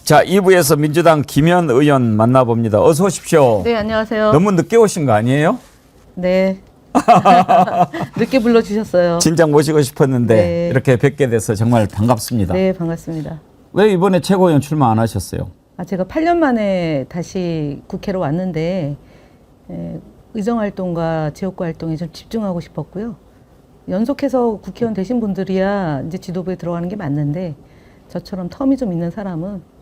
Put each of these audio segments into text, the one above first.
자, 2부에서 민주당 김현 의원 만나봅니다. 어서 오십시오. 네, 안녕하세요. 너무 늦게 오신 거 아니에요? 네. 늦게 불러주셨어요. 진작 모시고 싶었는데 네. 이렇게 뵙게 돼서 정말 반갑습니다. 네, 반갑습니다. 왜 이번에 최고위원 출마 안 하셨어요? 제가 8년 만에 다시 국회로 왔는데 의정활동과 지역구 활동에 좀 집중하고 싶었고요. 연속해서 국회의원 되신 분들이야 이제 지도부에 들어가는 게 맞는데 저처럼 텀이 좀 있는 사람은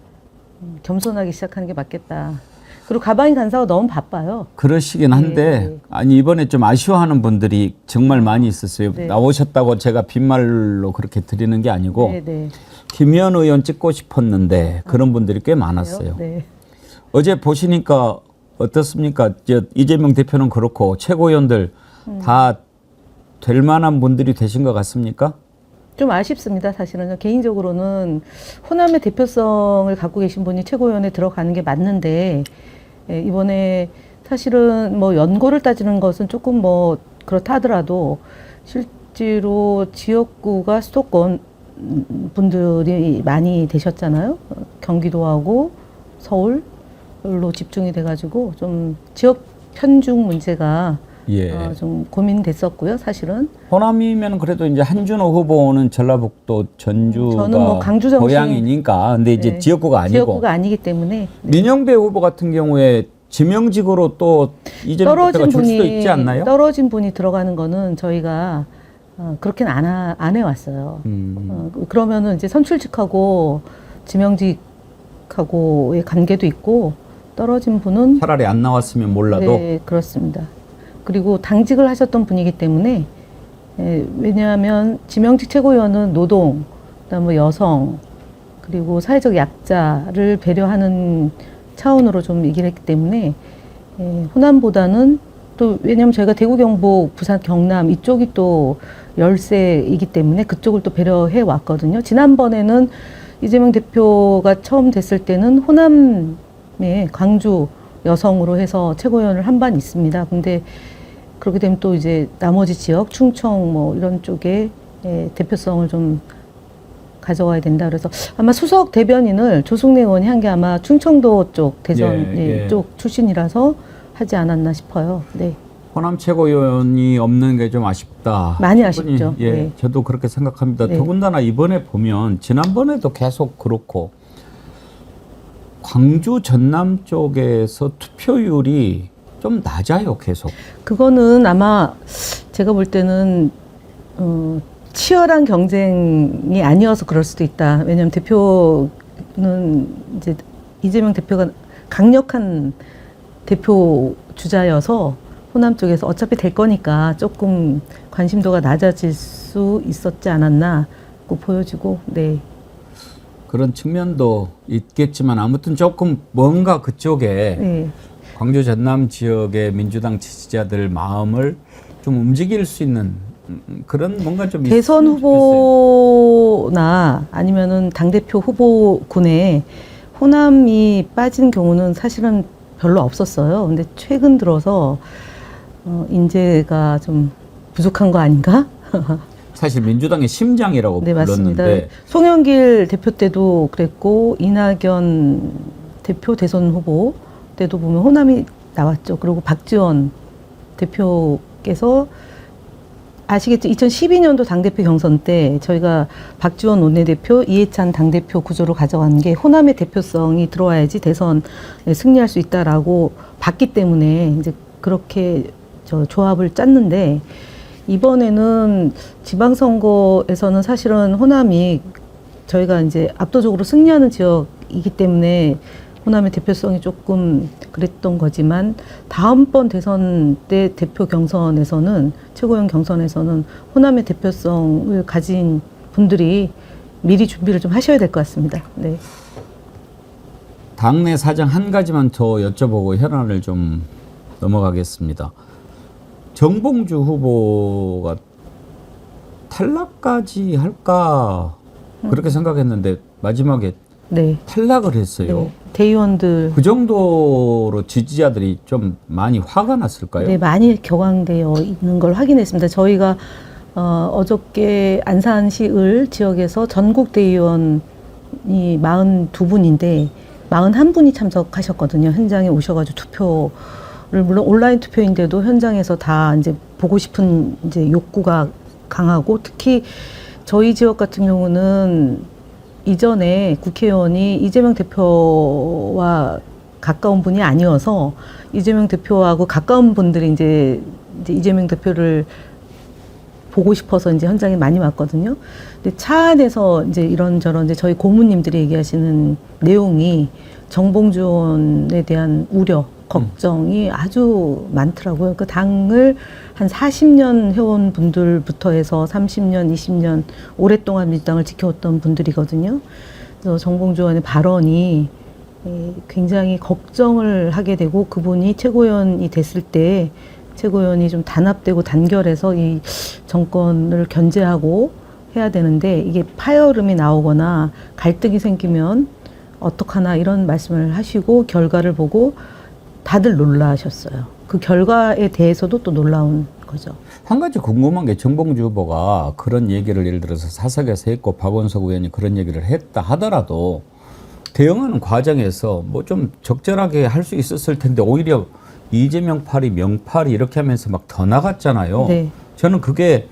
겸손하게 시작하는 게 맞겠다. 그리고 가방이 간사가 너무 바빠요. 그러시긴 한데 네. 아니 이번에 좀 아쉬워하는 분들이 정말 많이 있었어요. 네. 나오셨다고 제가 빈말로 그렇게 드리는 게 아니고 네, 네. 김현 의원 찍고 싶었는데 그런 분들이 꽤 많았어요. 네. 어제 보시니까 어떻습니까? 이재명 대표는 그렇고 최고위원들 다 될 만한 분들이 되신 것 같습니까? 좀 아쉽습니다. 사실은 개인적으로는 호남의 대표성을 갖고 계신 분이 최고위원회 들어가는 게 맞는데 이번에 사실은 뭐 연고를 따지는 것은 조금 뭐 그렇다 하더라도 실제로 지역구가 수도권 분들이 많이 되셨잖아요. 경기도하고 서울로 집중이 돼가지고 좀 지역 편중 문제가 예. 좀 고민됐었고요. 사실은. 호남이면 그래도 이제 한준호 후보는 전라북도 전주가 저는 뭐 광주 정신- 고향이니까 근데 이제 네. 지역구가 아니고 지역구가 아니기 때문에 네. 민영배 후보 같은 경우에 지명직으로 또 이재명 대표가 줄 수도 있지 않나요? 떨어진 분이 들어가는 거는 저희가 그렇게는 안 해왔어요. 그러면은 이제 선출직하고 지명직하고의 관계도 있고 떨어진 분은 차라리 안 나왔으면 몰라도 네, 그렇습니다. 그리고 당직을 하셨던 분이기 때문에 왜냐하면 지명직 최고위원은 노동, 그다음에 여성, 그리고 사회적 약자를 배려하는 차원으로 좀 얘기를 했기 때문에 호남보다는 또 왜냐하면 저희가 대구, 경북, 부산, 경남 이쪽이 또 열세이기 때문에 그쪽을 또 배려해 왔거든요. 지난번에는 이재명 대표가 처음 됐을 때는 호남의 광주 여성으로 해서 최고위원을 한 반 있습니다. 근데 그렇게 되면 또 이제 나머지 지역, 충청 뭐 이런 쪽에 대표성을 좀 가져와야 된다. 그래서 아마 수석 대변인을 조승래 의원이 한 게 아마 충청도 쪽 대선 쪽 출신이라서 하지 않았나 싶어요. 네. 호남 최고위원이 없는 게 좀 아쉽다. 많이 아쉽죠. 예, 네. 저도 그렇게 생각합니다. 네. 더군다나 이번에 보면 지난번에도 계속 그렇고 광주 전남 쪽에서 투표율이 좀 낮아요, 계속. 그거는 아마 제가 볼 때는 치열한 경쟁이 아니어서 그럴 수도 있다. 왜냐하면 대표는 이제 이재명 대표가 강력한 대표 주자여서 호남 쪽에서 어차피 될 거니까 조금 관심도가 낮아질 수 있었지 않았나 보여지고, 네. 그런 측면도 있겠지만 아무튼 조금 뭔가 그쪽에 네. 광주 전남 지역의 민주당 지지자들 마음을 좀 움직일 수 있는 그런 뭔가 좀 대선 있으면 좋겠어요. 후보나 아니면은 당대표 후보군에 호남이 빠진 경우는 사실은 별로 없었어요. 근데 최근 들어서 인재가 좀 부족한 거 아닌가? 사실 민주당의 심장이라고 네, 맞습니다. 불렀는데 송영길 대표 때도 그랬고 이낙연 대표 대선 후보 때도 보면 호남이 나왔죠. 그리고 박지원 대표께서 아시겠죠? 2012년도 당대표 경선 때 저희가 박지원 원내대표, 이해찬 당대표 구조로 가져간 게 호남의 대표성이 들어와야지 대선에 승리할 수 있다라고 봤기 때문에 이제 그렇게 조합을 짰는데 이번에는 지방선거에서는 사실은 호남이 저희가 이제 압도적으로 승리하는 지역이기 때문에 호남의 대표성이 조금 그랬던 거지만 다음번 대선 때 대표 경선에서는 최고위원 경선에서는 호남의 대표성을 가진 분들이 미리 준비를 좀 하셔야 될 것 같습니다. 네. 당내 사정 한 가지만 더 여쭤보고 현안을 좀 넘어가겠습니다. 정봉주 후보가 탈락까지 할까 그렇게 생각했는데 마지막에 네. 탈락을 했어요. 네. 대의원들 그 정도로 지지자들이 좀 많이 화가 났을까요? 네, 많이 격앙되어 있는 걸 확인했습니다. 저희가 어저께 안산시 을 지역에서 전국 대의원 이 42분인데 41분이 참석하셨거든요. 현장에 오셔가지고 투표를 물론 온라인 투표인데도 현장에서 다 이제 보고 싶은 이제 욕구가 강하고 특히 저희 지역 같은 경우는 이전에 국회의원이 이재명 대표와 가까운 분이 아니어서 이재명 대표하고 가까운 분들이 이제 이재명 대표를 보고 싶어서 이제 현장에 많이 왔거든요. 근데 차 안에서 이제 이런저런 이제 저희 고모님들이 얘기하시는 내용이 정봉주 의원에 대한 우려, 걱정이 아주 많더라고요. 그 당을 한 40년 해온 분들부터 해서 30년, 20년 오랫동안 민주당을 지켜왔던 분들이거든요. 그래서 정봉주 의원의 발언이 굉장히 걱정을 하게 되고 그분이 최고위원이 됐을 때 최고위원이 좀 단합되고 단결해서 이 정권을 견제하고 해야 되는데 이게 파열음이 나오거나 갈등이 생기면 어떡하나 이런 말씀을 하시고 결과를 보고 다들 놀라셨어요. 그 결과에 대해서도 또 놀라운 거죠. 한 가지 궁금한 게 정봉주 후보가 그런 얘기를 예를 들어서 사석에서 했고 박원석 의원이 그런 얘기를 했다 하더라도 대응하는 과정에서 뭐 좀 적절하게 할 수 있었을 텐데 오히려 이재명 팔이 명팔이 이렇게 하면서 막 더 나갔잖아요. 네. 저는 그게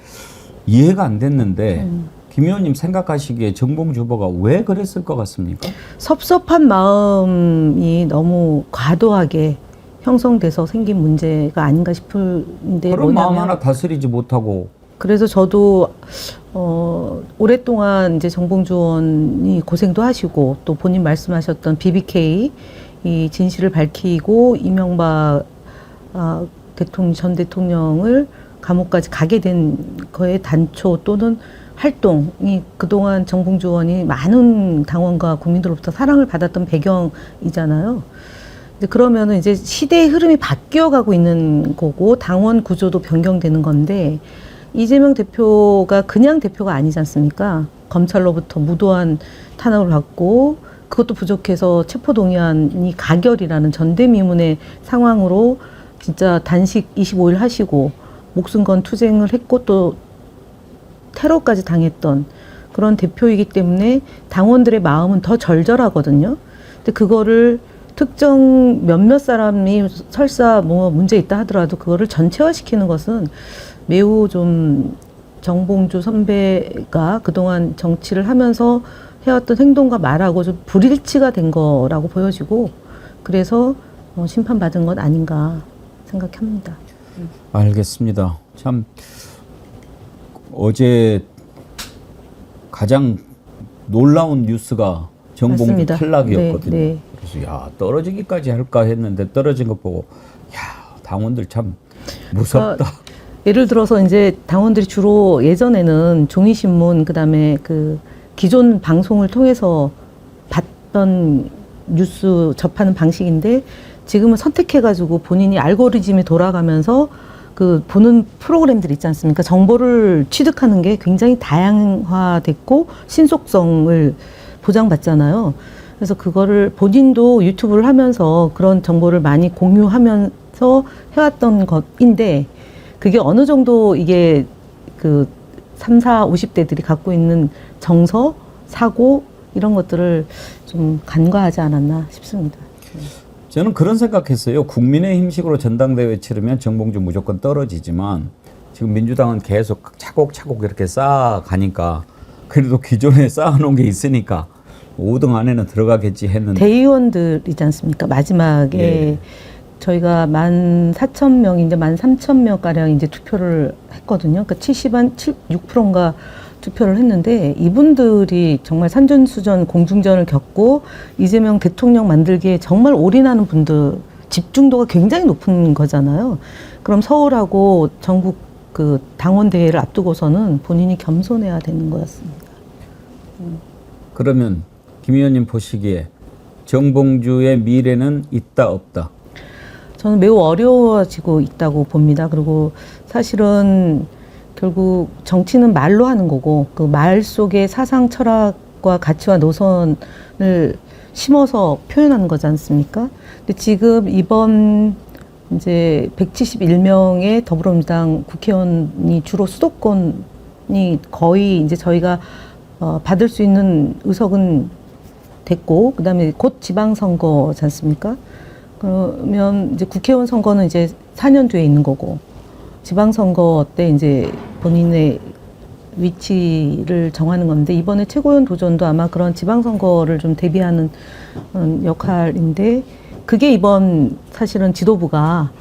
이해가 안 됐는데 김 의원님 생각하시기에 정봉주 후보가 왜 그랬을 것 같습니까? 섭섭한 마음이 너무 과도하게 형성돼서 생긴 문제가 아닌가 싶은데 그런 마음 하나 다스리지 못하고 그래서 저도 오랫동안 이제 정봉주 의원이 고생도 하시고 또 본인 말씀하셨던 BBK 이 진실을 밝히고 이명박 전 대통령을 감옥까지 가게 된 거에 단초 또는 활동이 그동안 정봉주 의원이 많은 당원과 국민들로부터 사랑을 받았던 배경이잖아요. 그러면은 이제 시대의 흐름이 바뀌어가고 있는 거고 당원 구조도 변경되는 건데 이재명 대표가 그냥 대표가 아니지 않습니까? 검찰로부터 무도한 탄압을 받고 그것도 부족해서 체포동의안이 가결이라는 전대미문의 상황으로 진짜 단식 25일 하시고 목숨 건 투쟁을 했고 또 테러까지 당했던 그런 대표이기 때문에 당원들의 마음은 더 절절하거든요. 근데 그거를 특정 몇몇 사람이 설사 뭐 문제 있다 하더라도 그거를 전체화시키는 것은 매우 좀 정봉주 선배가 그동안 정치를 하면서 해왔던 행동과 말하고 좀 불일치가 된 거라고 보여지고 그래서 심판받은 것 아닌가 생각합니다. 알겠습니다. 참 어제 가장 놀라운 뉴스가 정봉주 맞습니다. 탈락이었거든요. 네, 네. 그래서 야 떨어지기까지 할까 했는데 떨어진 거 보고 야 당원들 참 무섭다. 예를 들어서 이제 당원들이 주로 예전에는 종이신문 그다음에 그 기존 방송을 통해서 봤던 뉴스 접하는 방식인데 지금은 선택해가지고 본인이 알고리즘이 돌아가면서 그 보는 프로그램들 있지 않습니까? 정보를 취득하는 게 굉장히 다양화됐고 신속성을 보장받잖아요. 그래서 그거를 본인도 유튜브를 하면서 그런 정보를 많이 공유하면서 해왔던 것인데 그게 어느 정도 이게 그 3, 4, 50대들이 갖고 있는 정서, 사고 이런 것들을 좀 간과하지 않았나 싶습니다. 저는 그런 생각했어요. 국민의힘식으로 전당대회 치르면 정봉주 무조건 떨어지지만 지금 민주당은 계속 차곡차곡 이렇게 쌓아가니까 그래도 기존에 쌓아놓은 게 있으니까 5등 안에는 들어가겠지 했는데 대의원들이지 않습니까? 마지막에 예. 저희가 14,000명인데 13,000명가량 이제 투표를 했거든요. 그러니까 76%인가 투표를 했는데 이분들이 정말 산전수전 공중전을 겪고 이재명 대통령 만들기에 정말 올인하는 분들 집중도가 굉장히 높은 거잖아요. 그럼 서울하고 전국 그 당원 대회를 앞두고서는 본인이 겸손해야 되는 거였습니다. 그러면 김 의원님 보시기에 정봉주의 미래는 있다 없다? 저는 매우 어려워지고 있다고 봅니다. 그리고 사실은 결국 정치는 말로 하는 거고 그 말 속에 사상 철학과 가치와 노선을 심어서 표현하는 거지 않습니까? 근데 지금 이번 이제 171명의 더불어민주당 국회의원이 주로 수도권이 거의 이제 저희가 받을 수 있는 의석은 됐고, 그다음에 곧 지방선거지 않습니까? 그러면 이제 국회의원 선거는 이제 4년 뒤에 있는 거고, 지방선거 때 이제 본인의 위치를 정하는 건데, 이번에 최고위원 도전도 아마 그런 지방선거를 좀 대비하는 역할인데, 그게 이번 사실은 지도부가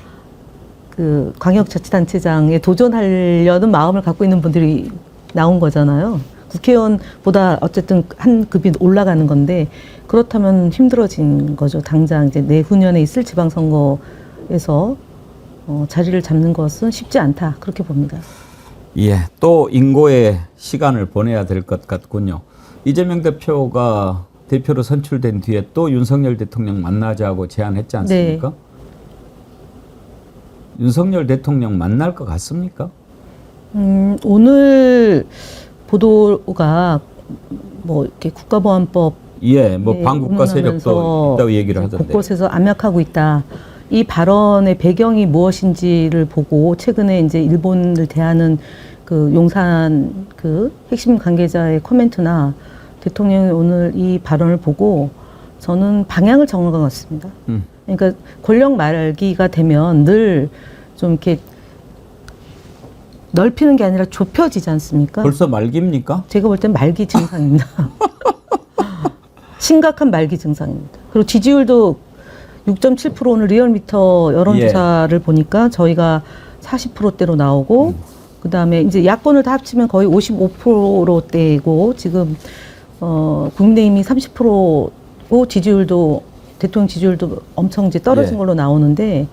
그 광역자치단체장에 도전하려는 마음을 갖고 있는 분들이 나온 거잖아요. 국회의원보다 어쨌든 한 급이 올라가는 건데, 그렇다면 힘들어진 거죠. 당장 이제 내후년에 있을 지방선거에서 자리를 잡는 것은 쉽지 않다. 그렇게 봅니다. 예, 또 인고의 시간을 보내야 될 것 같군요. 이재명 대표가 대표로 선출된 뒤에 또 윤석열 대통령 만나자고 제안했지 않습니까? 네. 윤석열 대통령 만날 것 같습니까? 오늘 보도가 뭐 이렇게 국가보안법 예, 뭐 반국가 세력도 있다고 얘기를 하던데. 곳곳에서 압력하고 있다. 이 발언의 배경이 무엇인지를 보고 최근에 이제 일본을 대하는 그 용산 그 핵심 관계자의 코멘트나 대통령이 오늘 이 발언을 보고 저는 방향을 정한 것 같습니다. 그러니까 권력 말기가 되면 늘 좀 이렇게 넓히는 게 아니라 좁혀지지 않습니까? 벌써 말기입니까? 제가 볼 땐 말기 증상입니다. 심각한 말기 증상입니다. 그리고 지지율도 6.7% 오늘 리얼미터 여론조사를 보니까 저희가 40%대로 나오고 그다음에 이제 야권을 다 합치면 거의 55%대고 지금 국민의힘이 30%고 지지율도 대통령 지지율도 엄청 이제 떨어진 걸로 나오는데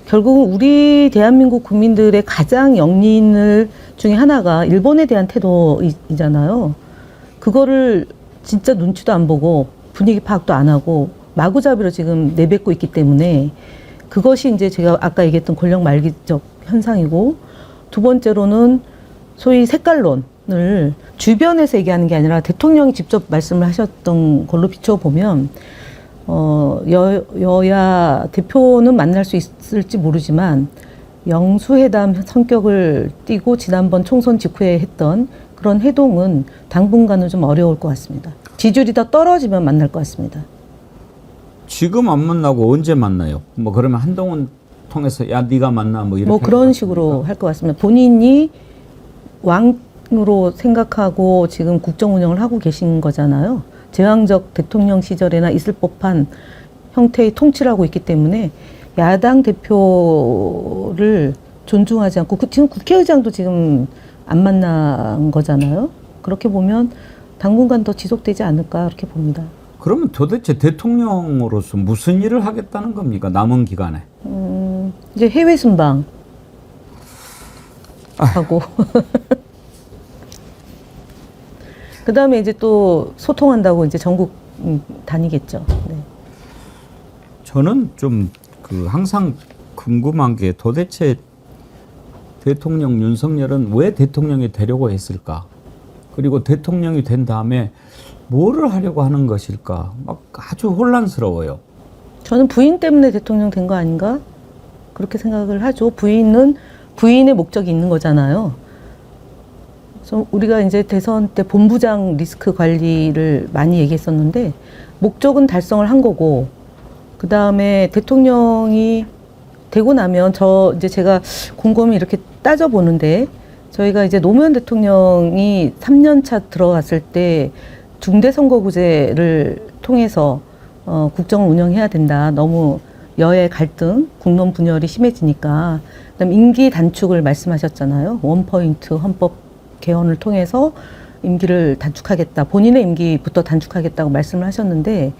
결국은 우리 대한민국 국민들의 가장 영리인을 중에 하나가 일본에 대한 태도이잖아요. 그거를 진짜 눈치도 안 보고 분위기 파악도 안 하고 마구잡이로 지금 내뱉고 있기 때문에 그것이 이제 제가 아까 얘기했던 권력 말기적 현상이고 두 번째로는 소위 색깔론을 주변에서 얘기하는 게 아니라 대통령이 직접 말씀을 하셨던 걸로 비춰보면 여야 대표는 만날 수 있을지 모르지만 영수회담 성격을 띠고 지난번 총선 직후에 했던 그런 회동은 당분간은 좀 어려울 것 같습니다. 지지율이 더 떨어지면 만날 것 같습니다. 지금 안 만나고 언제 만나요? 뭐 그러면 한동훈 통해서 야 네가 만나 뭐 이렇게 뭐 그런 식으로 할 것 같습니다. 본인이 왕으로 생각하고 지금 국정 운영을 하고 계신 거잖아요. 제왕적 대통령 시절에나 있을 법한 형태의 통치를 하고 있기 때문에 야당 대표를 존중하지 않고 지금 국회의장도 지금 안 만난 거잖아요. 그렇게 보면 당분간 더 지속되지 않을까 그렇게 봅니다. 그러면 도대체 대통령으로서 무슨 일을 하겠다는 겁니까? 남은 기간에. 이제 해외 순방 하고 그 다음에 이제 또 소통한다고 이제 전국 다니겠죠. 네. 저는 좀 그 항상 궁금한 게 도대체 대통령 윤석열은 왜 대통령이 되려고 했을까? 그리고 대통령이 된 다음에 뭐를 하려고 하는 것일까? 막 아주 혼란스러워요. 저는 부인 때문에 대통령 된 거 아닌가? 그렇게 생각을 하죠. 부인은 부인의 목적이 있는 거잖아요. 그래서 우리가 이제 대선 때 본부장 리스크 관리를 많이 얘기했었는데 목적은 달성을 한 거고 그 다음에 대통령이 되고 나면 이제 제가 곰곰이 이렇게 따져보는데 저희가 이제 노무현 대통령이 3년 차 들어갔을 때 중대선거구제를 통해서 국정을 운영해야 된다. 너무 여야 갈등, 국론 분열이 심해지니까. 그다음 임기 단축을 말씀하셨잖아요. 원포인트 헌법 개헌을 통해서 임기를 단축하겠다. 본인의 임기부터 단축하겠다고 말씀을 하셨는데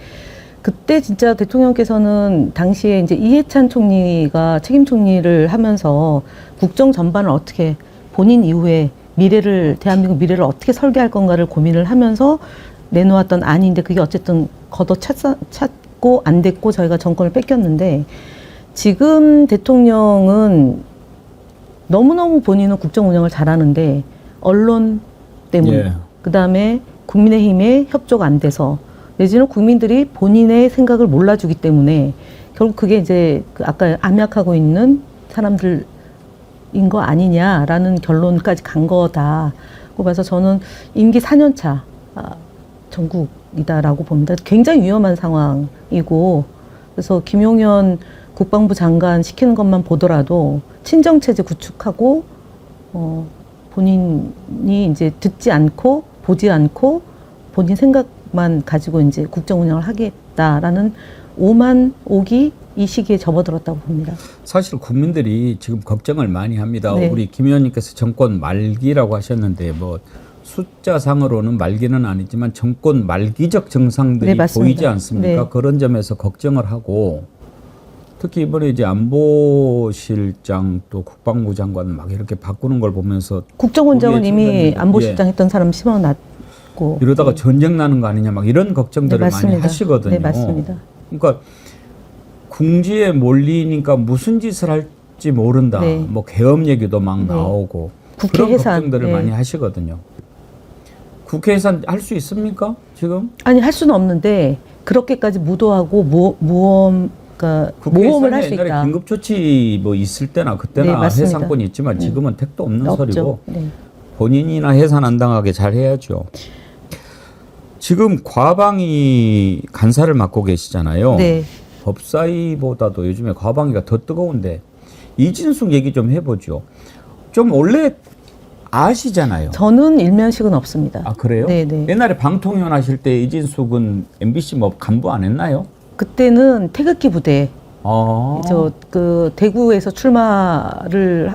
그때 진짜 대통령께서는 당시에 이제 이해찬 총리가 책임 총리를 하면서 국정 전반을 어떻게 본인 이후에 대한민국 미래를 어떻게 설계할 건가를 고민을 하면서 내놓았던 안인데 그게 어쨌든 찾고 안 됐고 저희가 정권을 뺏겼는데 지금 대통령은 너무너무 본인은 국정 운영을 잘하는데 언론 때문에 그다음에 국민의힘의 협조가 안 돼서 내지는 국민들이 본인의 생각을 몰라주기 때문에 결국 그게 이제 아까 암약하고 있는 사람들인 거 아니냐라는 결론까지 간 거다. 그래서 저는 임기 4년 차 전국 상황이다라고 봅니다. 굉장히 위험한 상황이고 그래서 김용현 국방부 장관 시키는 것만 보더라도 친정체제 구축하고 본인이 이제 듣지 않고 보지 않고 본인 생각만 가지고 이제 국정 운영을 하겠다라는 오만 옥이 이 시기에 접어들었다고 봅니다. 사실 국민들이 지금 걱정을 많이 합니다. 네. 우리 김 의원님께서 정권 말기라고 하셨는데 뭐 숫자상으로는 말기는 아니지만 정권 말기적 증상들이 네, 맞습니다. 보이지 않습니까? 네. 그런 점에서 걱정을 하고 특히 이번에 이제 안보실장 또 국방부 장관 막 이렇게 바꾸는 걸 보면서 국정원장은 우리의 이미 청년들이, 안보실장 했던 사람 심어놨고 이러다가 전쟁 나는 거 아니냐 막 이런 걱정들을 네, 많이 맞습니다. 하시거든요. 네, 맞습니다. 그러니까 궁지에 몰리니까 무슨 짓을 할지 모른다. 네. 뭐 계엄 얘기도 막 네. 나오고 국회 그런 해산, 걱정들을 네. 많이 하시거든요. 국회 해산 할 수 있습니까? 지금? 아니 할 수는 없는데 그렇게까지 무도하고 그러니까 모험을 할 수 옛날에 있다. 긴급조치 뭐 있을 때나 네, 그때나 맞습니다. 해산권이 있지만 지금은 택도 없는 없죠. 소리고 네. 본인이나 해산 안 당하게 잘 해야죠. 지금 과방위 간사를 맡고 계시잖아요. 네. 법사위보다도 요즘에 과방위가 더 뜨거운데 이진숙 얘기 좀 해보죠. 좀 원래 아시잖아요. 저는 일면식은 없습니다. 아 그래요? 네네. 옛날에 방통위원 하실 때 이진숙은 MBC 뭐 간부 안 했나요? 그때는 태극기 부대 아. 저 그 대구에서 출마를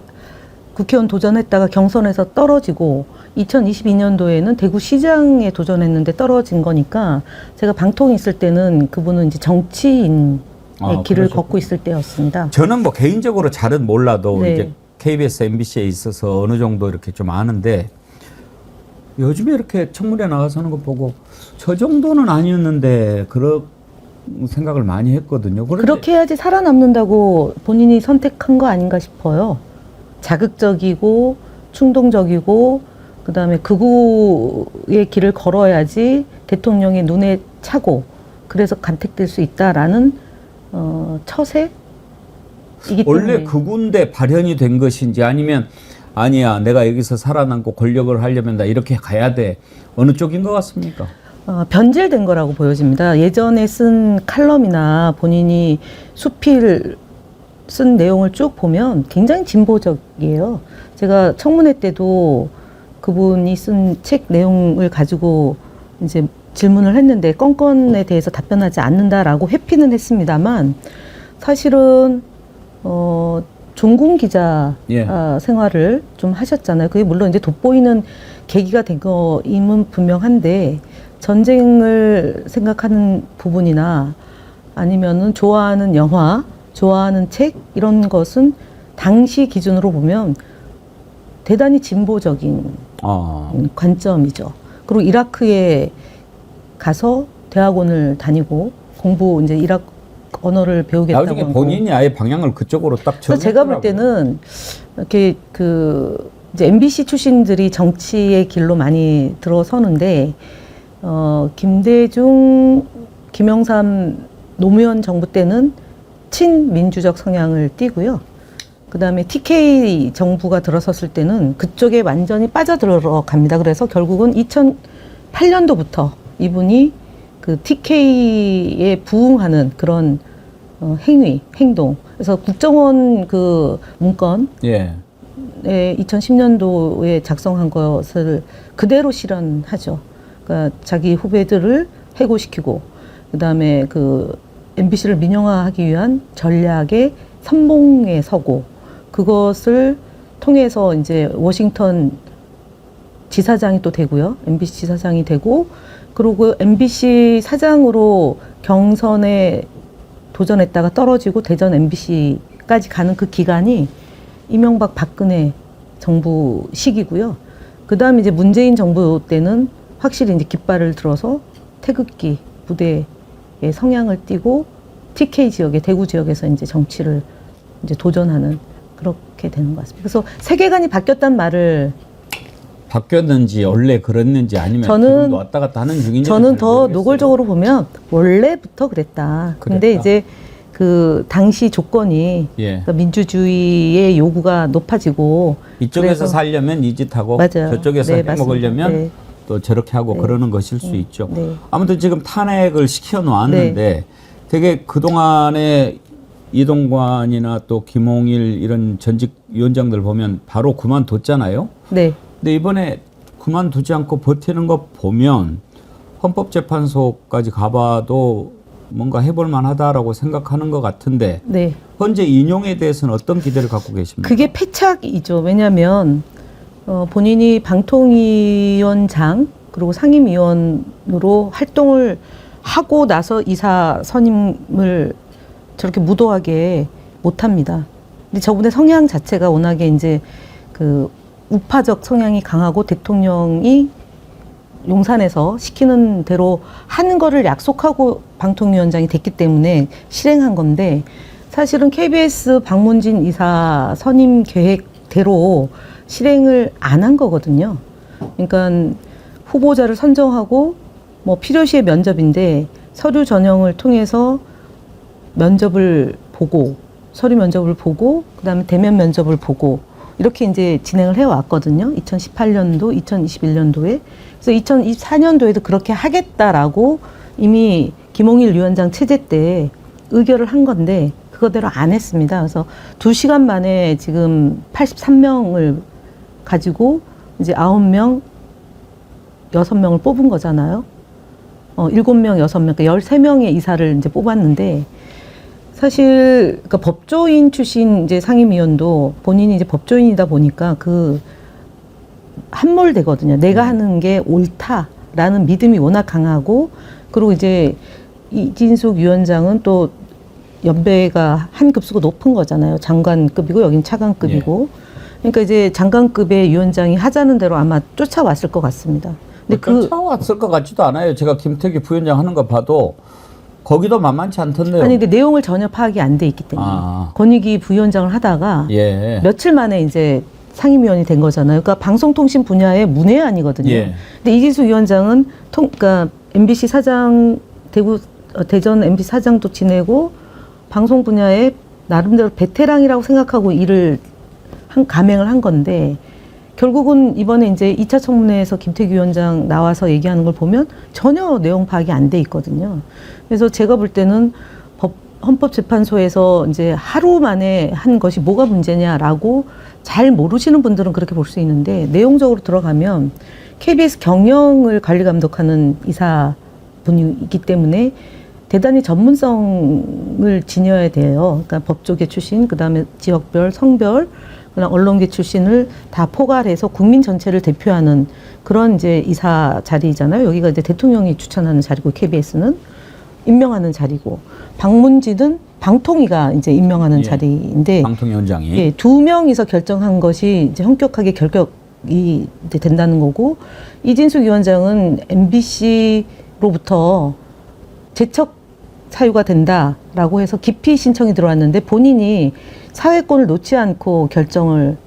국회의원 도전했다가 경선에서 떨어지고 2022년도에는 대구시장에 도전했는데 떨어진 거니까 제가 방통위 있을 때는 그분은 이제 정치인의 길을 그러셨구나. 걷고 있을 때였습니다. 저는 뭐 개인적으로 잘은 몰라도 네. 이제 KBS, MBC에 있어서 어느 정도 이렇게 좀 아는데 요즘에 이렇게 청문회 나가서는 거 보고 저 정도는 아니었는데 그런 생각을 많이 했거든요. 그런데 그렇게 해야지 살아남는다고 본인이 선택한 거 아닌가 싶어요. 자극적이고 충동적이고 그다음에 극우의 길을 걸어야지 대통령의 눈에 차고 그래서 간택될 수 있다라는 처세이기 때문에 원래 그군데 발현이 된 것인지 아니면 아니야 내가 여기서 살아남고 권력을 하려면 나 이렇게 가야 돼 어느 쪽인 것 같습니까? 변질된 거라고 보여집니다. 예전에 쓴 칼럼이나 본인이 수필 쓴 내용을 쭉 보면 굉장히 진보적이에요. 제가 청문회 때도 그분이 쓴 책 내용을 가지고 이제 질문을 했는데 건건에 대해서 답변하지 않는다라고 회피는 했습니다만 사실은 종군 기자 예. 생활을 좀 하셨잖아요. 그게 물론 이제 돋보이는 계기가 된 거임은 분명한데 전쟁을 생각하는 부분이나 아니면은 좋아하는 영화, 좋아하는 책 이런 것은 당시 기준으로 보면 대단히 진보적인 관점이죠. 그리고 이라크에 가서 대학원을 다니고 공부 이제 이라크 언어를 배우겠다고 나중에 하고. 본인이 아예 방향을 그쪽으로 딱 그래서 제가 볼 때는 이렇게 이제 MBC 출신들이 정치의 길로 많이 들어서는데 김대중, 김영삼, 노무현 정부 때는 친민주적 성향을 띠고요. 그다음에 TK 정부가 들어섰을 때는 그쪽에 완전히 빠져들어갑니다. 그래서 결국은 2008년도부터 이분이 그 TK에 부응하는 그런 행동. 그래서 국정원 그 문건 예. 2010년도에 작성한 것을 그대로 실현하죠. 그러니까 자기 후배들을 해고시키고 그다음에 그 MBC를 민영화하기 위한 전략의 선봉에 서고 그것을 통해서 이제 워싱턴 지사장이 또 되고요. MBC 지사장이 되고 그리고 MBC 사장으로 경선에 도전했다가 떨어지고 대전 MBC까지 가는 그 기간이 이명박 박근혜 정부 시기고요. 그다음에 이제 문재인 정부 때는 확실히 이제 깃발을 들어서 태극기 부대의 성향을 띠고 TK 지역의 대구 지역에서 이제 정치를 이제 도전하는 그렇게 되는 것 같습니다. 그래서 세계관이 바뀌었단 말을 바뀌었는지 원래 그랬는지 아니면 지금도 왔다 갔다 하는 중인지 저는 더 노골적으로 보면 원래부터 그랬다. 근데 이제 그 당시 조건이 예. 그러니까 민주주의의 요구가 높아지고 이쪽에서 그래서 살려면 이 짓하고 맞아요. 저쪽에서 네, 해먹으려면 맞습니다. 네. 또 저렇게 하고 네. 그러는 것일 수 있죠. 네. 아무튼 지금 탄핵을 시켜 놓았는데 되게 그동안에 이동관이나 또 김홍일 이런 전직 위원장들 보면 바로 그만뒀잖아요. 네. 근데 이번에 그만두지 않고 버티는 거 보면 헌법재판소까지 가봐도 뭔가 해볼 만하다라고 생각하는 것 같은데 네. 현재 인용에 대해서는 어떤 기대를 갖고 계십니까? 그게 패착이죠. 왜냐하면 본인이 방통위원장 그리고 상임위원으로 활동을 하고 나서 이사 선임을 저렇게 무도하게 못합니다. 근데 저분의 성향 자체가 워낙에 이제 그 우파적 성향이 강하고 대통령이 용산에서 시키는 대로 하는 거를 약속하고 방통위원장이 됐기 때문에 실행한 건데 사실은 KBS 박문진 이사 선임 계획대로 실행을 안 한 거거든요. 그러니까 후보자를 선정하고 뭐 필요시에 면접인데 서류 전형을 통해서 면접을 보고 서류 면접을 보고 그다음에 대면 면접을 보고 이렇게 이제 진행을 해왔거든요. 2018년도, 2021년도에. 그래서 2024년도에도 그렇게 하겠다라고 이미 김홍일 위원장 체제 때 의결을 한 건데 그거대로 안 했습니다. 그래서 2시간 만에 지금 83명을 가지고 이제 9명, 6명을 뽑은 거잖아요. 7명, 6명, 그러니까 13명의 이사를 이제 뽑았는데 사실 그러니까 법조인 출신 이제 상임위원도 본인이 이제 법조인이다 보니까 그 함몰되거든요. 내가 하는 게 옳다라는 믿음이 워낙 강하고 그리고 이제 이진숙 위원장은 또 연배가 한 급수가 높은 거잖아요. 장관급이고 여긴 차관급이고. 그러니까 이제 장관급의 위원장이 하자는 대로 아마 쫓아왔을 것 같습니다. 근데 쫓아왔을 것 같지도 않아요. 제가 김태기 부위원장 하는 거 봐도 거기도 만만치 않던데요. 아니 근데 내용을 전혀 파악이 안 돼 있기 때문에 권익위 부위원장을 하다가 며칠 만에 이제 상임위원이 된 거잖아요. 그러니까 방송통신 분야의 문외한이거든요. 근데 이진숙 위원장은 그러니까 MBC 사장 대전 MBC 사장도 지내고 방송 분야의 나름대로 베테랑이라고 생각하고 일을 감행을 한 건데 결국은 이번에 이제 2차 청문회에서 김태규 위원장 나와서 얘기하는 걸 보면 전혀 내용 파악이 안 돼 있거든요. 그래서 제가 볼 때는 헌법재판소에서 이제 하루 만에 한 것이 뭐가 문제냐라고 잘 모르시는 분들은 그렇게 볼 수 있는데 내용적으로 들어가면 KBS 경영을 관리 감독하는 이사분이기 때문에 대단히 전문성을 지녀야 돼요. 그러니까 법조계 출신, 그다음에 지역별, 성별, 그다음 언론계 출신을 다 포괄해서 국민 전체를 대표하는 그런 이제 이사 자리잖아요. 여기가 이제 대통령이 추천하는 자리고 KBS는 임명하는 자리고 박문진은 방통위가 이제 임명하는 자리인데 방통위원장이 2명이서 결정한 것이 이제 현격하게 결격이 된다는 거고 이진숙 위원장은 MBC로부터 재척 사유가 된다라고 해서 기피 신청이 들어왔는데 본인이 사회권을 놓지 않고 결정을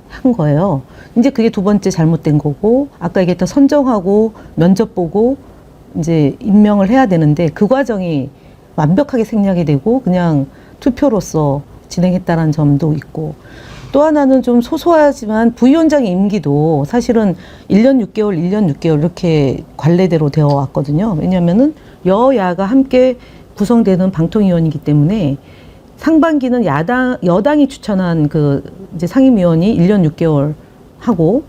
한 거예요. 이제 그게 두 번째 잘못된 거고 아까 얘기했던 선정하고 면접 보고 이제 임명을 해야 되는데 그 과정이 완벽하게 생략이 되고 그냥 투표로서 진행했다는 점도 있고 또 하나는 좀 소소하지만 부위원장 임기도 사실은 1년 6개월, 1년 6개월 이렇게 관례대로 되어 왔거든요. 왜냐하면은 여야가 함께 구성되는 방통위원이기 때문에 상반기는 여당이 추천한 그 이제 상임위원이 1년 6개월 하고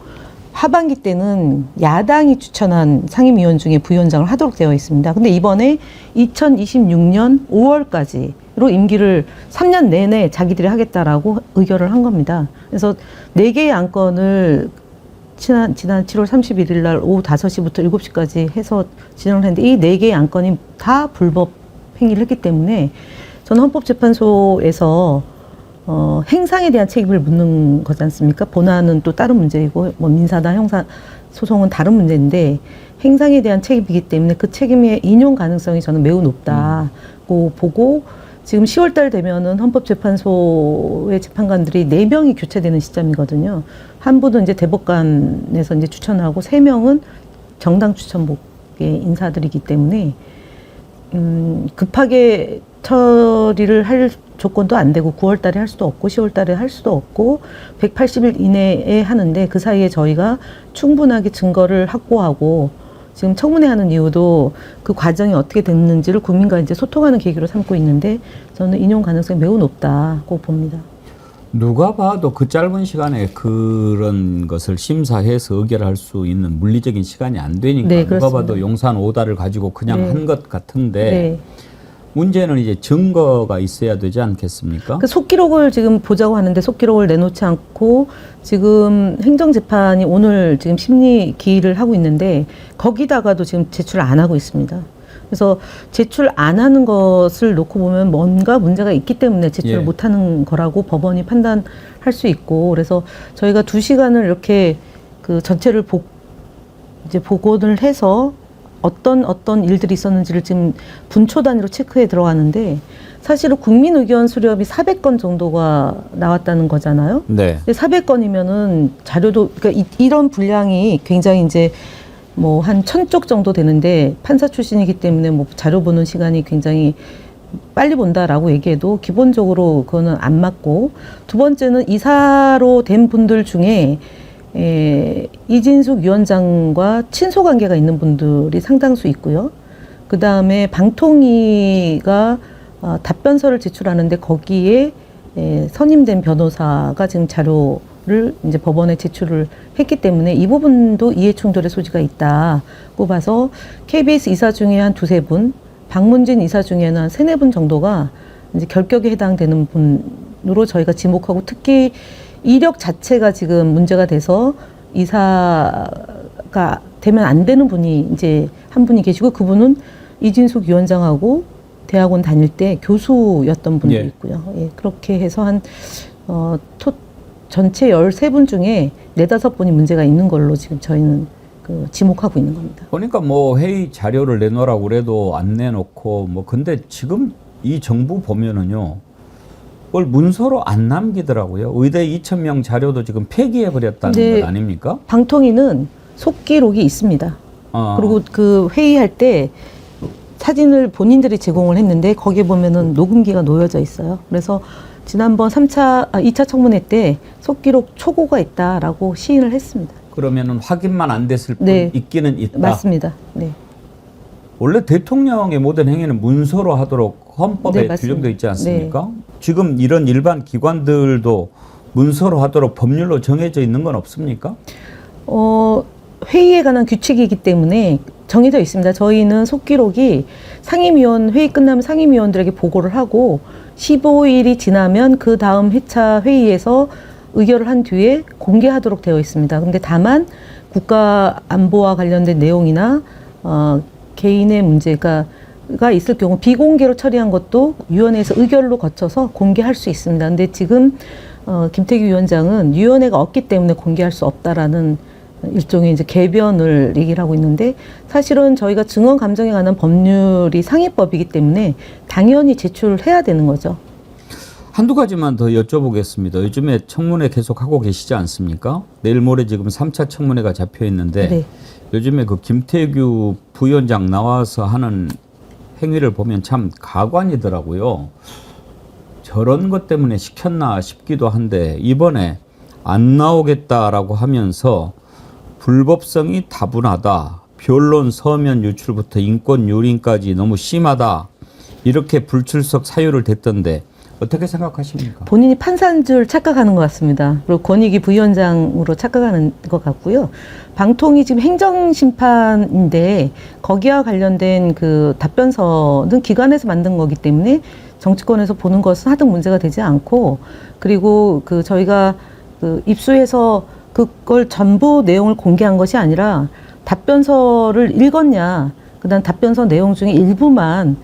하반기 때는 야당이 추천한 상임위원 중에 부위원장을 하도록 되어 있습니다. 근데 이번에 2026년 5월까지로 임기를 3년 내내 자기들이 하겠다라고 의결을 한 겁니다. 그래서 4개의 안건을 지난 7월 31일 날 오후 5시부터 7시까지 해서 진행을 했는데 이 4개의 안건이 다 불법 행위를 했기 때문에 저는 헌법재판소에서 행상에 대한 책임을 묻는 거지 않습니까? 본안은 또 다른 문제이고 뭐 민사나 형사 소송은 다른 문제인데 행상에 대한 책임이기 때문에 그 책임의 인용 가능성이 저는 매우 높다고 보고 지금 10월 달 되면은 헌법재판소의 재판관들이 4명이 교체되는 시점이거든요. 한 분은 이제 대법관에서 이제 추천하고 3명은 정당 추천복의 인사들이기 때문에 급하게 처리를 할 조건도 안 되고 9월 달에 할 수도 없고 10월 달에 할 수도 없고 180일 이내에 하는데 그 사이에 저희가 충분하게 증거를 확보하고 지금 청문회 하는 이유도 그 과정이 어떻게 됐는지를 국민과 이제 소통하는 계기로 삼고 있는데 저는 인용 가능성이 매우 높다고 봅니다. 누가 봐도 그 짧은 시간에 그런 것을 심사해서 의결할 수 있는 물리적인 시간이 안 되니까 네, 누가 그렇습니다. 봐도 용산 오다를 가지고 그냥 네. 한 것 같은데 네. 문제는 이제 증거가 있어야 되지 않겠습니까? 그 속기록을 지금 보자고 하는데 속기록을 내놓지 않고 지금 행정재판이 오늘 지금 심리 기일을 하고 있는데 거기다가도 지금 제출을 안 하고 있습니다. 그래서 제출 안 하는 것을 놓고 보면 뭔가 문제가 있기 때문에 제출을 예. 못 하는 거라고 법원이 판단할 수 있고 그래서 저희가 2시간을 이렇게 그 전체를 이제 복원을 해서 어떤 일들이 있었는지를 지금 분초 단위로 체크해 들어가는데 사실은 국민 의견 수렴이 400건 정도가 나왔다는 거잖아요. 네. 근데 400건이면은 자료도 그러니까 이런 분량이 굉장히 이제 뭐 한 1000쪽 정도 되는데 판사 출신이기 때문에 뭐 자료 보는 시간이 굉장히 빨리 본다라고 얘기해도 기본적으로 그거는 안 맞고 두 번째는 이사로 된 분들 중에 이진숙 위원장과 친소 관계가 있는 분들이 상당수 있고요. 그 다음에 방통위가 답변서를 제출하는데 거기에 선임된 변호사가 지금 자료를 이제 법원에 제출을 했기 때문에 이 부분도 이해 충돌의 소지가 있다고 봐서 KBS 이사 중에 한 2-3분, 박문진 이사 중에는 한 3-4분 정도가 이제 결격에 해당되는 분으로 저희가 지목하고 특히 이력 자체가 지금 문제가 돼서 이사가 되면 안 되는 분이 이제 한 분이 계시고 그분은 이진숙 위원장하고 대학원 다닐 때 교수였던 분도 예. 있고요. 예, 그렇게 해서 전체 13분 중에 4-5분이 문제가 있는 걸로 지금 저희는 그 지목하고 있는 겁니다. 보니까 뭐 회의 자료를 내놓으라고 그래도 안 내놓고 뭐 근데 지금 이 정부 보면은요. 그걸 문서로 안 남기더라고요. 의대 2,000명 자료도 지금 폐기해 버렸다는 네. 것 아닙니까? 방통위는 속기록이 있습니다. 그리고 그 회의할 때 사진을 본인들이 제공을 했는데 거기에 보면은 녹음기가 놓여져 있어요. 그래서 지난번 2차 청문회 때 속기록 초고가 있다라고 시인을 했습니다. 그러면은 확인만 안 됐을 뿐 네. 있기는 있다. 맞습니다. 네. 원래 대통령의 모든 행위는 문서로 하도록 헌법에 네, 맞습니다. 규정되어 있지 않습니까? 지금 이런 일반 기관들도 문서로 하도록 법률로 정해져 있는 건 없습니까? 회의에 관한 규칙이기 때문에 정해져 있습니다. 저희는 속기록이 회의 끝나면 상임위원들에게 보고를 하고 15일이 지나면 그 다음 회차 회의에서 의결을 한 뒤에 공개하도록 되어 있습니다. 근데 다만 국가 안보와 관련된 내용이나 개인의 문제가 있을 경우 비공개로 처리한 것도 위원회에서 의결로 거쳐서 공개할 수 있습니다. 근데 지금 김태규 위원장은 위원회가 없기 때문에 공개할 수 없다라는 일종의 이제 개변을 얘기를 하고 있는데 사실은 저희가 증언 감정에 관한 법률이 상위법이기 때문에 당연히 제출을 해야 되는 거죠. 한두 가지만 더 여쭤보겠습니다. 요즘에 청문회 계속 하고 계시지 않습니까? 내일 모레 지금 3차 청문회가 잡혀 있는데 네. 요즘에 그 김태규 부위원장 나와서 하는 행위를 보면 참 가관이더라고요. 저런 것 때문에 시켰나 싶기도 한데 이번에 안 나오겠다라고 하면서 불법성이 다분하다. 변론 서면 유출부터 인권 유린까지 너무 심하다. 이렇게 불출석 사유를 댔던데 어떻게 생각하십니까? 본인이 판사인 줄 착각하는 것 같습니다. 그리고 권익위 부위원장으로 착각하는 것 같고요. 방통위 지금 행정심판인데 거기와 관련된 그 답변서는 기관에서 만든 거기 때문에 정치권에서 보는 것은 하등 문제가 되지 않고 그리고 그 저희가 그 입수해서 그걸 전부 내용을 공개한 것이 아니라 답변서를 읽었냐, 그다음 답변서 내용 중에 일부만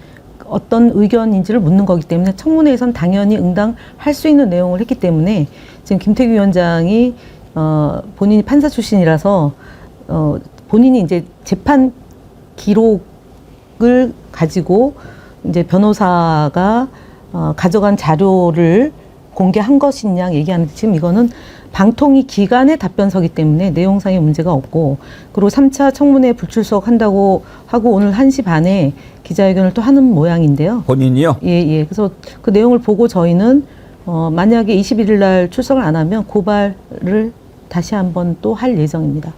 어떤 의견인지를 묻는 거기 때문에 청문회에선 당연히 응당할 수 있는 내용을 했기 때문에 지금 김태규 위원장이 본인이 판사 출신이라서 본인이 이제 재판 기록을 가지고 이제 변호사가 가져간 자료를 공개한 것이냐 얘기하는데 지금 이거는 방통위 기관의 답변서기 때문에 내용상의 문제가 없고 그리고 3차 청문회 불출석한다고 하고 오늘 1시 반에 기자회견을 또 하는 모양인데요. 본인이요? 예. 그래서 그 내용을 보고 저희는 만약에 21일 날 출석을 안 하면 고발을 다시 한번 또 할 예정입니다.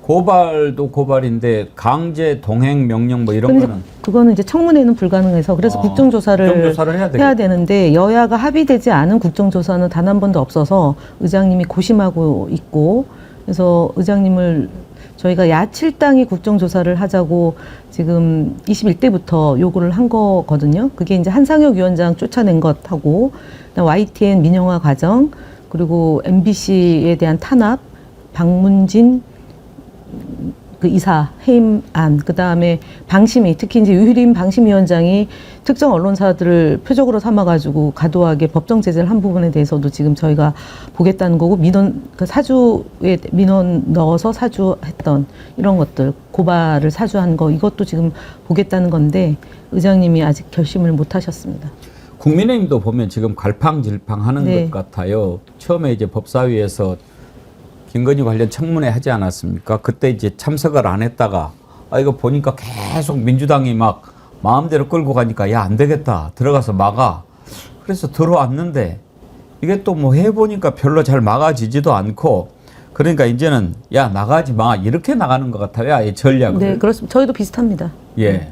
고발도 고발인데 강제 동행 명령 뭐 이런 근데 거는 그거는 이제 청문회는 불가능해서 그래서 국정조사를 해야 되는데 여야가 합의되지 않은 국정조사는 단 한 번도 없어서 의장님이 고심하고 있고 그래서 의장님을 저희가 야7당이 국정조사를 하자고 지금 21대부터 요구를 한 거거든요. 그게 이제 한상혁 위원장 쫓아낸 것하고 YTN 민영화 과정 그리고 MBC에 대한 탄압 박문진 그 이사 해임안 그다음에 방심위 특히 이제 유희림 방심위원장이 특정 언론사들을 표적으로 삼아가지고 과도하게 법정 제재를 한 부분에 대해서도 지금 저희가 보겠다는 거고 민원 그 사주에 민원 넣어서 사주했던 이런 것들 고발을 사주한 거 이것도 지금 보겠다는 건데 의장님이 아직 결심을 못 하셨습니다. 국민의힘도 보면 지금 갈팡질팡하는 네. 것 같아요. 처음에 이제 법사위에서 김건희 관련 청문회 하지 않았습니까? 그때 이제 참석을 안 했다가 이거 보니까 계속 민주당이 막 마음대로 끌고 가니까 야, 안 되겠다. 들어가서 막아. 그래서 들어왔는데 이게 또 뭐 해보니까 별로 잘 막아지지도 않고 그러니까 이제는 야, 나가지 마. 이렇게 나가는 것 같아요. 이 전략을. 네, 그렇습니다. 저희도 비슷합니다. 예.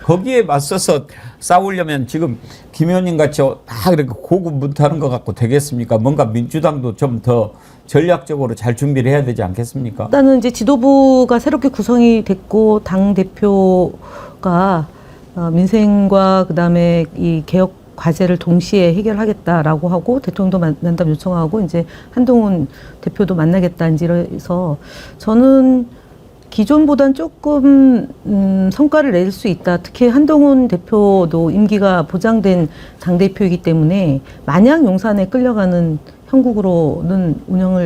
거기에 맞서서 싸우려면 지금 김 의원님 같이 다 이렇게 고군분투하는 것 같고 되겠습니까? 뭔가 민주당도 좀 더 전략적으로 잘 준비를 해야 되지 않겠습니까? 일단은 이제 지도부가 새롭게 구성이 됐고 당 대표가 민생과 그다음에 이 개혁 과제를 동시에 해결하겠다라고 하고 대통령도 만남 요청하고 이제 한동훈 대표도 만나겠다 이래서 저는 기존보단 조금 성과를 낼 수 있다. 특히 한동훈 대표도 임기가 보장된 당대표이기 때문에 마냥 용산에 끌려가는 형국으로는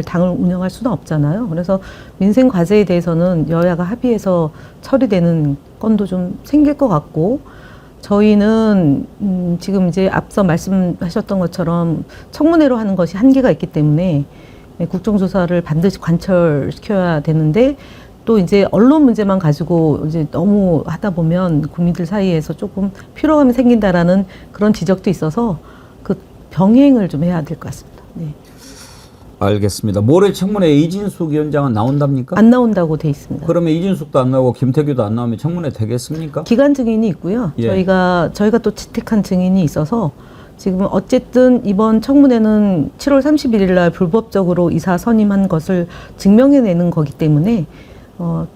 당을 운영할 수는 없잖아요. 그래서 민생 과제에 대해서는 여야가 합의해서 처리되는 건도 좀 생길 것 같고 저희는 지금 이제 앞서 말씀하셨던 것처럼 청문회로 하는 것이 한계가 있기 때문에 국정조사를 반드시 관철시켜야 되는데 또 이제 언론 문제만 가지고 이제 너무 하다 보면 국민들 사이에서 조금 피로감이 생긴다라는 그런 지적도 있어서 그 병행을 좀 해야 될 것 같습니다. 네. 알겠습니다. 모레 청문회 이진숙 위원장은 나온답니까? 안 나온다고 돼 있습니다. 그러면 이진숙도 안 나오고 김태규도 안 나오면 청문회 되겠습니까? 기간 증인이 있고요. 예. 저희가 또 채택한 증인이 있어서 지금 어쨌든 이번 청문회는 7월 31일 날 불법적으로 이사 선임한 것을 증명해내는 거기 때문에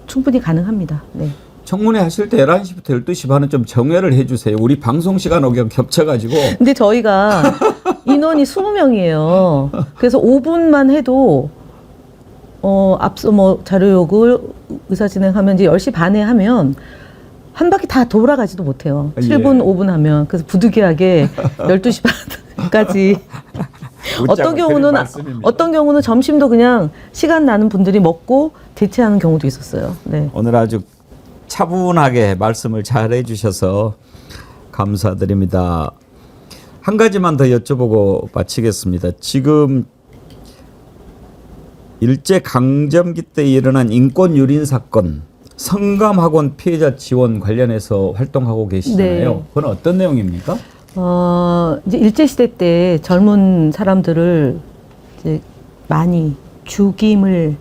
충분히 가능합니다. 네. 청문회 하실 때 11시부터 12시 반은 좀 정회를 해주세요. 우리 방송 시간하고 겹쳐가지고. 근데 저희가 인원이 20명이에요. 그래서 5분만 해도 앞서 뭐 자료 요구 의사 진행하면 이제 10시 반에 하면 한 바퀴 다 돌아가지도 못해요. 7분, 5분 하면. 그래서 부득이하게 12시 반까지. 어떤 경우는 점심도 그냥 시간 나는 분들이 먹고 대체하는 경우도 있었어요. 네. 오늘 아주 차분하게 말씀을 잘 해주셔서 감사드립니다. 한 가지만 더 여쭤보고 마치겠습니다. 지금 일제강점기 때 일어난 인권유린 사건 성감학원 피해자 지원 관련해서 활동하고 계시잖아요. 네. 그건 어떤 내용입니까? 이제 일제시대 때 젊은 사람들을 이제 많이 죽임을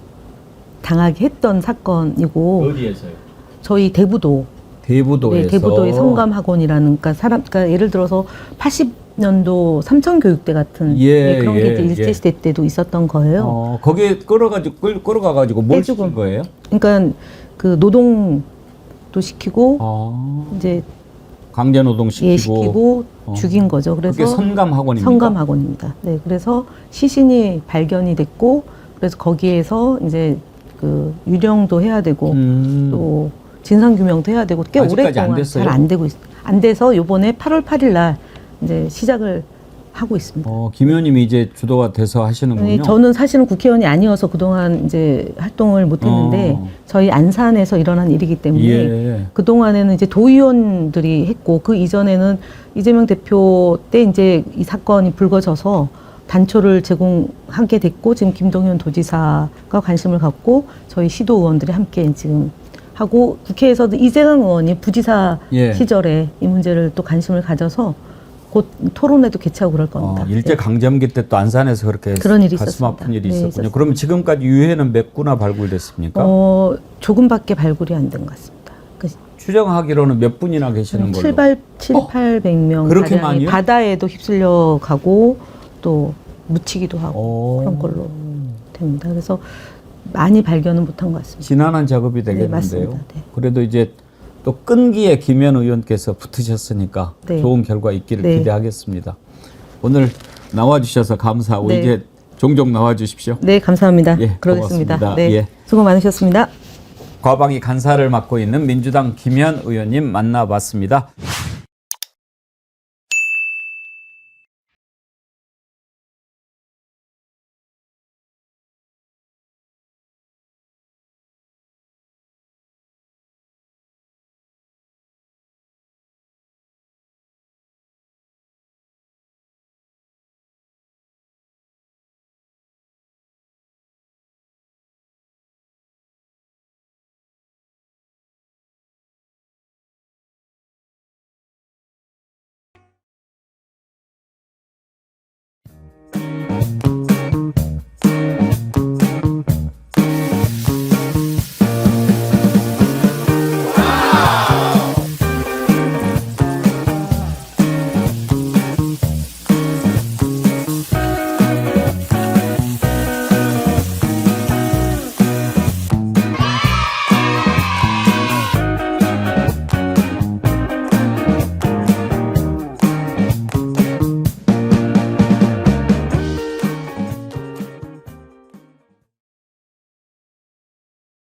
당하게 했던 사건이고. 어디에서요? 저희 대부도에서. 네, 대부도의 성감학원이라는, 그러니까 예를 들어서 80년도 삼천교육대 같은 그런 게 이제 일제시대 때도 있었던 거예요. 거기에 끌어가가지고 뭘 시킨 거예요? 그러니까 그 노동도 시키고, 이제 강제노동 시키고 죽인 거죠. 그래서 그게 성감학원입니까? 성감학원입니다. 네, 그래서 시신이 발견이 됐고, 그래서 거기에서 이제 그 유령도 해야 되고 또 진상규명도 해야 되고 꽤 오랫동안 잘 안 되고 안 돼서 요번에 8월 8일 날 이제 시작을 하고 있습니다. 김 의원님이 이제 주도가 돼서 하시는군요. 네, 저는 사실은 국회의원이 아니어서 그동안 이제 활동을 못 했는데 저희 안산에서 일어난 일이기 때문에 그동안에는 이제 도의원들이 했고 그 이전에는 이재명 대표 때 이제 이 사건이 불거져서 단초를 제공하게 됐고 지금 김동연 도지사가 관심을 갖고 저희 시도 의원들이 함께 지금 하고 국회에서도 이재강 의원이 부지사 예. 시절에 이 문제를 또 관심을 가져서 곧 토론회도 개최하고 그럴 겁니다. 일제 강점기 때 또 안산에서 그렇게 그런 일이 가슴 있었습니다. 아픈 일이 네, 있었군요. 있었습니다. 그러면 지금까지 유해는 몇 구나 발굴됐습니까? 조금밖에 발굴이 안 된 것 같습니다. 추정하기로는 몇 분이나 계시는 걸로. 800명 그렇게 가량이 많이요? 바다에도 휩쓸려 가고 또 묻히기도 하고 그런 걸로 됩니다. 그래서 많이 발견은 못한 것 같습니다. 지난한 작업이 되겠는데요. 맞습니다. 네. 그래도 이제 또 끈기에 김현 의원께서 붙으셨으니까 네. 좋은 결과 있기를 네. 기대하겠습니다. 오늘 나와주셔서 감사하고 네. 이제 종종 나와주십시오. 네, 감사합니다. 예, 그러겠습니다. 고맙습니다. 네, 예. 수고 많으셨습니다. 과방위 간사를 맡고 있는 민주당 김현 의원님 만나봤습니다.